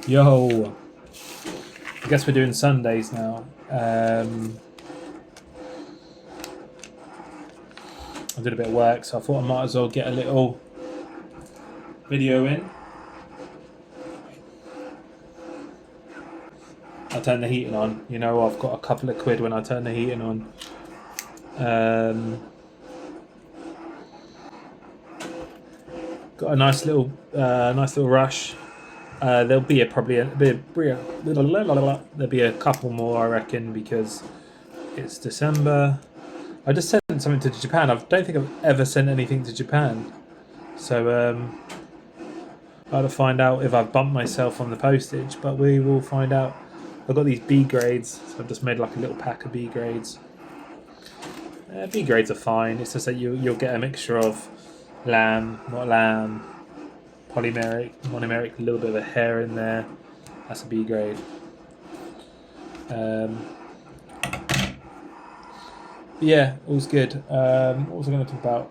Yo, I guess we're doing Sundays now. I did a bit of work, so I thought I might as well get a little video in. I turn the heating on. You know, I've got a couple of quid when I turn the heating on. Got a nice little rush. There'll be there'll be a couple more, I reckon, because it's December. I just sent something to Japan. I don't think I've ever sent anything to Japan, so I have to find out if I've bumped myself on the postage. But we will find out. I've got these B grades, so I've just made like a little pack of B grades. B grades are fine. It's just that you'll get a mixture of lamb, not lamb, polymeric, monomeric, a little bit of a hair in there. That's a B grade. Yeah, all's good. What was I going to talk about?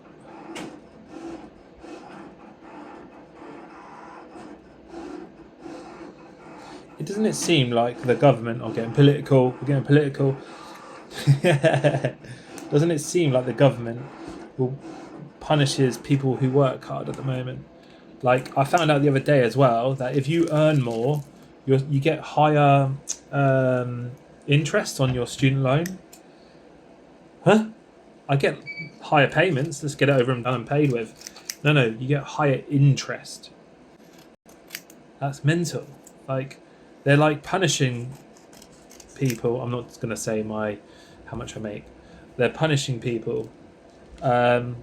Doesn't it seem like the government are getting political? We're getting political. Doesn't it seem like the government punishes people who work hard at the moment? Like, I found out the other day as well that if you earn more, you get higher interest on your student loan. Huh? I get higher payments. Let's get it over and done and paid with. No, you get higher interest. That's mental. Like, they're like punishing people. I'm not going to say how much I make. They're punishing people for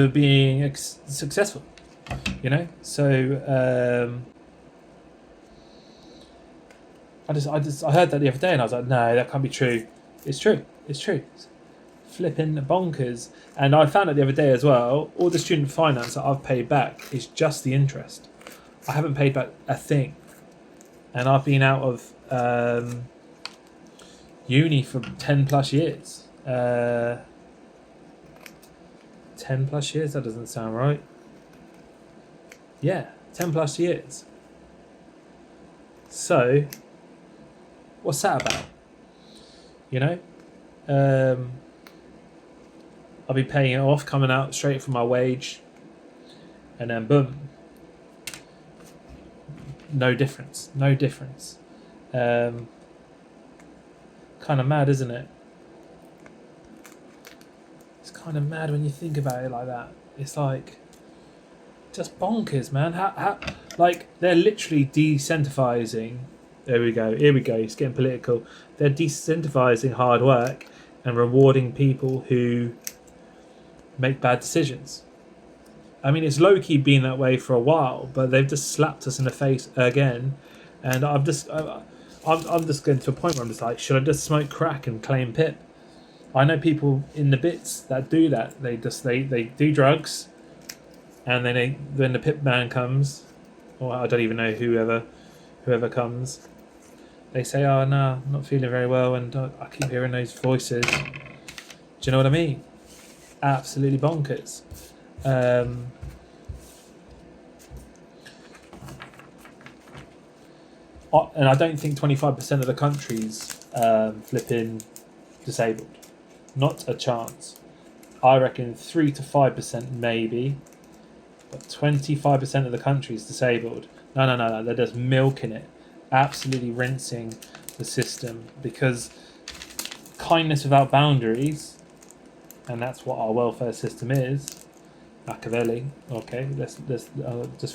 being successful. You know. So I heard that the other day and I was like, no, that can't be true. It's true. It's flipping bonkers. And I found out the other day as well. All the student finance that I've paid back is just the interest. I haven't paid back a thing, and I've been out of uni for 10 plus years. 10 plus years? That doesn't sound right. Yeah, 10 plus years. So, what's that about? You know, I'll be paying it off, coming out straight from my wage, and then boom. No difference. Kind of mad, isn't it? It's kind of mad when you think about it like that. It's like just bonkers, man. How like they're literally decentivizing. Here we go. It's getting political. They're decentivizing hard work and rewarding people who make bad decisions. I mean, it's low-key been that way for a while, but they've just slapped us in the face again. And I'm just getting to a point where I'm just like, should I just smoke crack and claim PIP? I know people in the bits that do that. They do drugs, and then when the PIP man comes, or I don't even know whoever comes, they say, oh no, I'm not feeling very well, and I keep hearing those voices. Do you know what I mean? Absolutely bonkers. And I don't think 25% of the country's flipping disabled. Not a chance. I reckon 3 to 5% maybe, but 25% of the country's disabled. No. They're just milking it, absolutely rinsing the system, because kindness without boundaries, and that's what our welfare system is. Machiavelli. Okay, let's just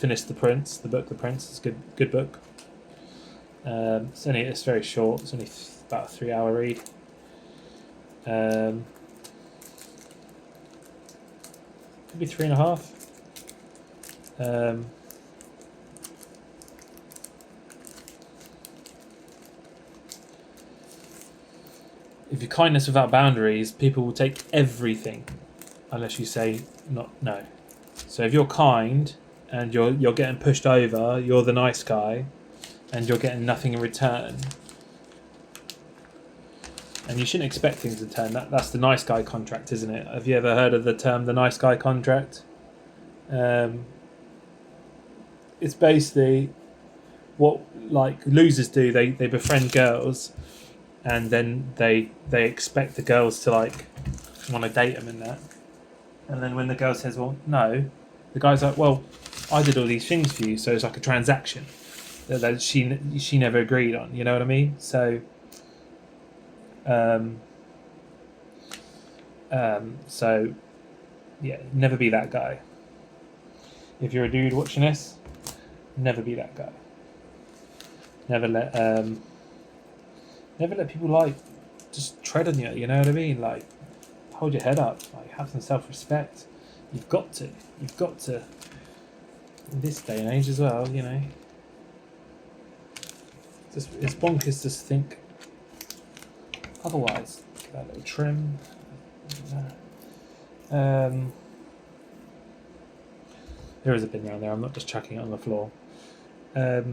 finish The Prince. The book The Prince is a good book. It's very short. It's only about a 3-hour read. Maybe 3.5. If you're kindness without boundaries, people will take everything, unless you say no. So if you're kind and you're getting pushed over, you're the nice guy, and you're getting nothing in return, and you shouldn't expect things in return. That's the nice guy contract, isn't it? Have you ever heard of the term the nice guy contract? it's basically what like losers do. They befriend girls, and then they expect the girls to like want to date them and that. And then when the girl says, "Well, no," the guy's like, "Well, I did all these things for you," so it's like a transaction that she never agreed on. You know what I mean? So, so yeah, never be that guy. If you're a dude watching this, never be that guy. Never let people like just tread on you. You know what I mean? Like, hold your head up. Like, have some self-respect. You've got to. In this day and age as well, you know. It's bonkers to think otherwise. Get that little trim. There is a bin around there. I'm not just chucking it on the floor. I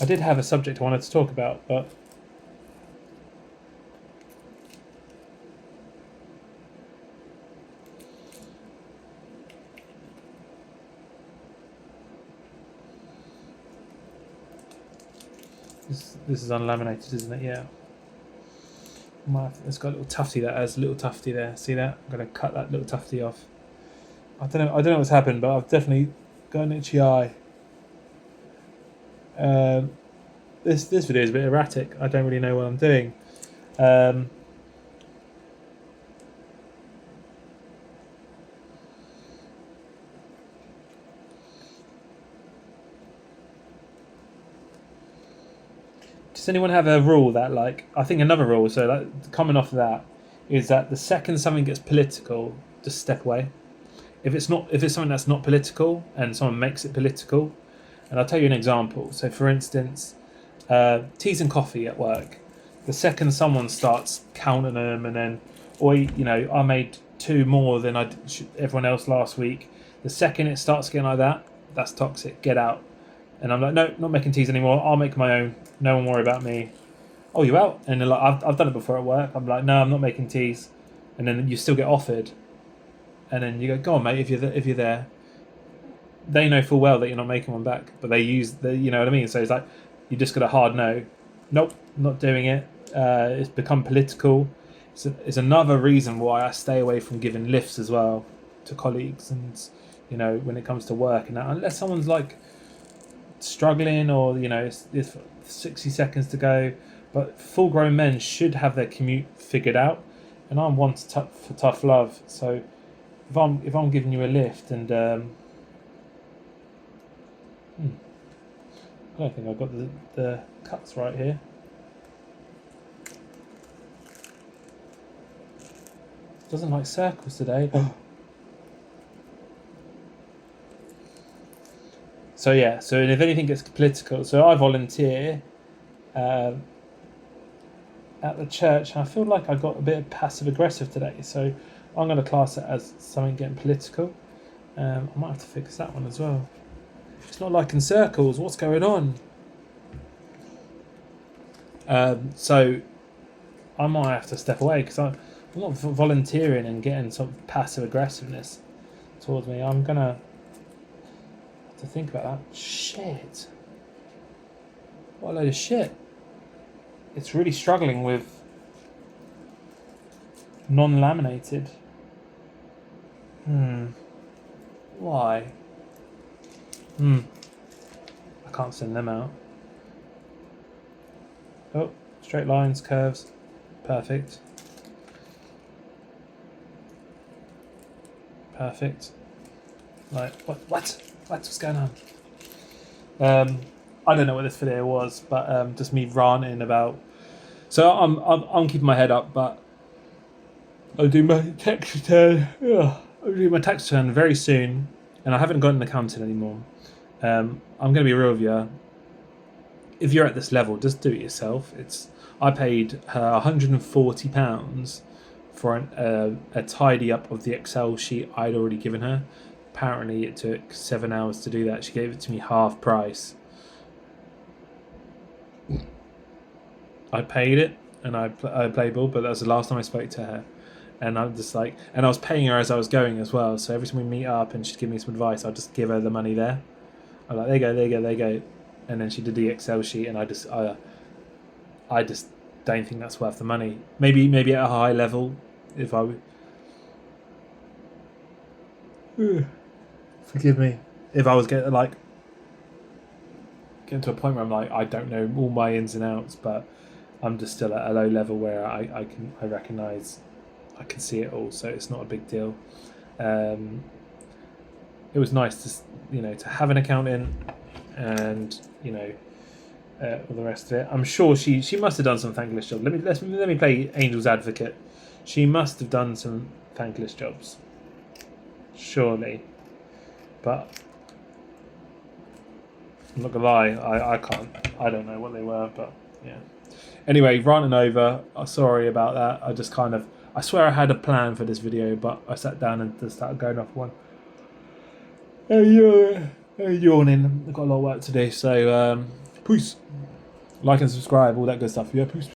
did have a subject I wanted to talk about, but this is unlaminated, isn't it? Yeah. It's got a little tufty that has a little tufty there. See that? I'm going to cut that little tufty off. I don't know what's happened, but I've definitely got an itchy eye. This video is a bit erratic. I don't really know what I'm doing. Does anyone have a rule that, like, I think another rule, so like, coming off of that, is that the second something gets political, just step away. If it's something that's not political and someone makes it political, and I'll tell you an example. So, for instance, teas and coffee at work. The second someone starts counting them, and then, or I made 2 more than everyone else last week. The second it starts getting like that, that's toxic. Get out. And I'm like, no, not making teas anymore. I'll make my own. No one worry about me. Oh, you out? And they're like, I've done it before at work. I'm like, no, I'm not making teas. And then you still get offered. And then you go on, mate. If you're there, they know full well that you're not making one back. But they use you know what I mean. So it's like you just got a hard no. Nope, not doing it. It's become political. It's another reason why I stay away from giving lifts as well to colleagues, and when it comes to work and that, unless someone's like struggling or it's 60 seconds to go. But full-grown men should have their commute figured out, and I'm one for tough love. So if I'm giving you a lift and I don't think I've got the cuts right here. It doesn't like circles today. So yeah, so if anything gets political, so I volunteer at the church, and I feel like I got a bit of passive aggressive today, so I'm going to class it as something getting political. I might have to fix that one as well. It's not liking circles. What's going on? So I might have to step away because I'm not volunteering and getting some passive aggressiveness towards me. I'm going to have to think about that. Shit. What a load of shit. It's really struggling with non-laminated. Why? I can't send them out. Oh, straight lines, curves. Perfect. Perfect. Right, what's going on? I don't know what this video was, but just me ranting about. So I'm keeping my head up, but I'll do my tax return. I'll do my tax return very soon, and I haven't got an accountant anymore. I'm going to be real with you. If you're at this level, just do it yourself. I paid her £140 for a tidy up of the Excel sheet I'd already given her. Apparently, it took 7 hours to do that. She gave it to me half price. I paid it, and I played ball, but that was the last time I spoke to her. And I'm just like, and I was paying her as I was going as well. So every time we meet up and she'd give me some advice, I'd just give her the money there. I'm like, there you go, there you go, there you go. And then she did the Excel sheet, and I just don't think that's worth the money. Maybe at a high level, if I would. Forgive me. If I was getting to a point where I'm like, I don't know all my ins and outs, but I'm just still at a low level where I recognise, I can see it all, so it's not a big deal. It was nice to to have an accountant, and all the rest of it. I'm sure she must have done some thankless jobs. Let me play Angel's advocate. She must have done some thankless jobs, surely. But I'm not gonna lie, I don't know what they were, but yeah. Anyway, ranting over. Sorry about that. I swear I had a plan for this video, but I sat down and just started going off one. Yawning. I've got a lot of work to do, so peace. Like and subscribe, all that good stuff. Yeah, peace.